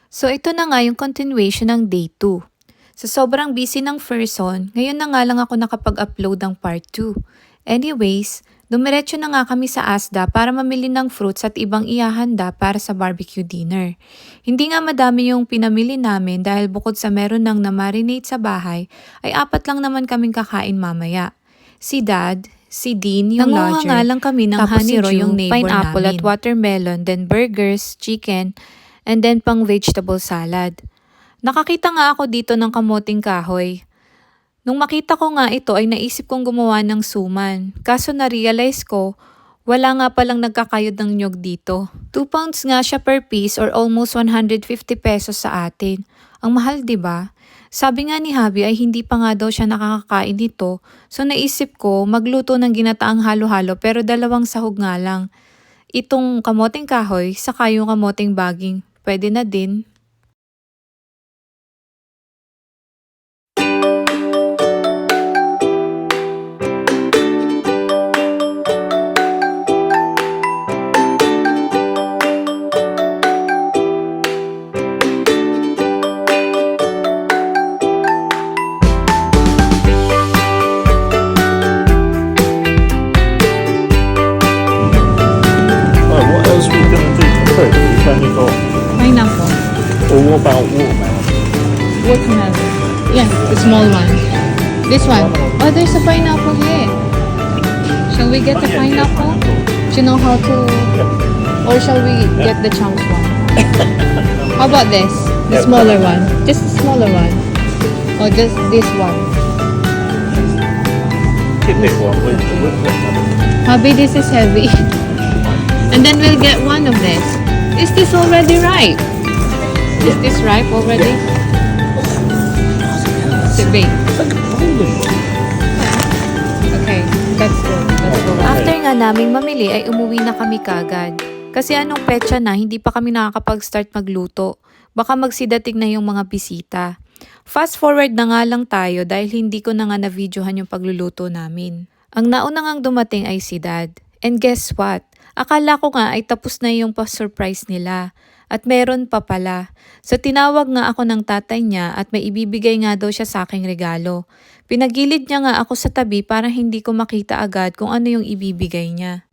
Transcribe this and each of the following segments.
So ito na nga yung continuation ng day 2. Sa sobrang busy ng person, ngayon na nga lang ako nakapag-upload ng part 2. Anyways, dumiretso na nga kami sa Asda para mamili ng fruits at ibang ihahanda para sa barbecue dinner. Hindi nga madami yung pinamili namin dahil bukod sa meron nang na-marinate sa bahay, ay 4 lang naman kaming kakain mamaya. Si Dad, si Dean, yung lodger, nga lang kami ng tapos si honeydew, Roy, yung neighbor pineapple namin. at watermelon, then burgers, chicken, and then pang vegetable salad. Nakakita nga ako dito ng kamoting kahoy. Nung makita ko nga ito ay naisip kong gumawa ng suman. Kaso na-realize ko, wala nga palang nagkakayod ng nyog dito. 2 pounds nga siya per piece or almost 150 pesos sa atin. Ang mahal, 'di ba? Sabi nga ni Habi ay hindi pa nga daw siya nakakakain nito. So naisip ko magluto ng ginataang halo-halo pero 2 sahog nga lang. Itong kamoting kahoy saka yung kamoting baging. Pwede na din. What else are we going to do for fruit? We've only got... Pineapple, Or what about watermelon? watermelon. Yeah, the small one. This one. Oh, there's a pineapple here. Shall we get the pineapple? Do you know how to... Or shall we get the chunks one? How about this? The smaller one. Just the smaller one. Or just this one. Get this one. Maybe this is heavy. And then we'll get one of this. Is this already ripe? Is this ripe already? Sibi. Okay, that's good. Let's go. After nga naming mamili ay umuwi na kami kagad. Kasi anong petsa na hindi pa kami nakakapag-start magluto. Baka magsidating na yung mga bisita. Fast forward na nga lang tayo dahil hindi ko na nga na-videohan yung pagluluto namin. Ang nauna ngang dumating ay si Dad. And guess what? Akala ko nga ay tapos na yung pa-surprise nila. At meron pa pala. So tinawag nga ako ng tatay niya at may ibibigay nga daw siya sa aking regalo. Pinagilid niya nga ako sa tabi para hindi ko makita agad kung ano yung ibibigay niya.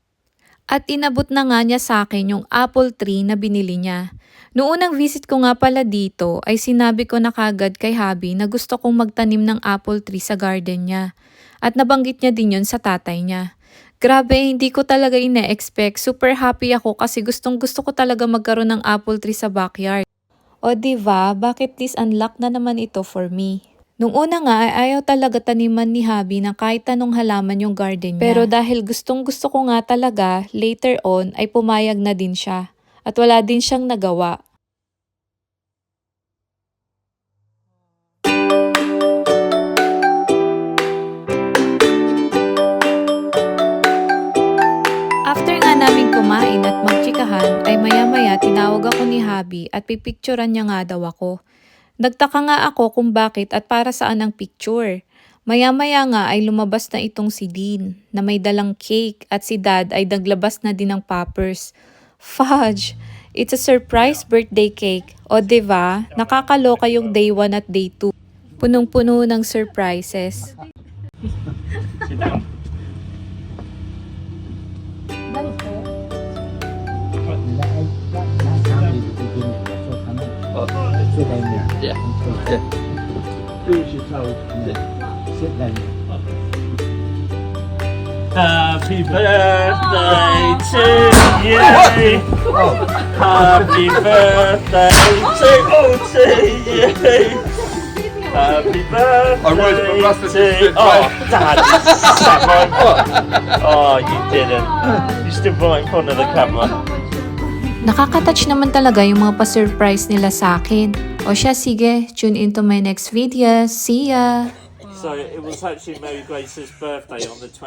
At inabot na nga niya sa akin yung apple tree na binili niya. Noong unang visit ko nga pala dito ay sinabi ko na kagad kay Habi na gusto kong magtanim ng apple tree sa garden niya. At nabanggit niya din yun sa tatay niya. Grabe, hindi ko talaga ina-expect. Super happy ako kasi gustong gusto ko talaga magkaroon ng apple tree sa backyard. O diba, bucket list unlock na naman ito for me. Nung una nga ay ayaw talaga taniman ni Habi ng kahit anong halaman yung garden niya. Pero dahil gustong gusto ko nga talaga, later on ay pumayag na din siya. At wala din siyang nagawa. After nga namin kumain at magtsikahan, ay maya-maya tinawag ako ni Habi at pipicturean niya nga daw ako. Nagtaka nga ako kung bakit at para saan ang picture. Maya-maya nga ay lumabas na itong si Dean na may dalang cake at si Dad ay naglabas na din ng poppers. Fudge! It's a surprise birthday cake. O diba, nakakaloka yung day 1 at day 2. Punong-puno ng surprises. Sit down. Yeah. Do as you're told. Sit down. Happy birthday to you. Happy birthday to you. Happy birthday to Dad. Oh, you didn't. You stood right in front of the camera. Nakaka-touch naman talaga yung mga pa-surprise nila sa akin. O siya, sige, tune into my next video. See ya! So it was actually Mary Grace's birthday on the 20th.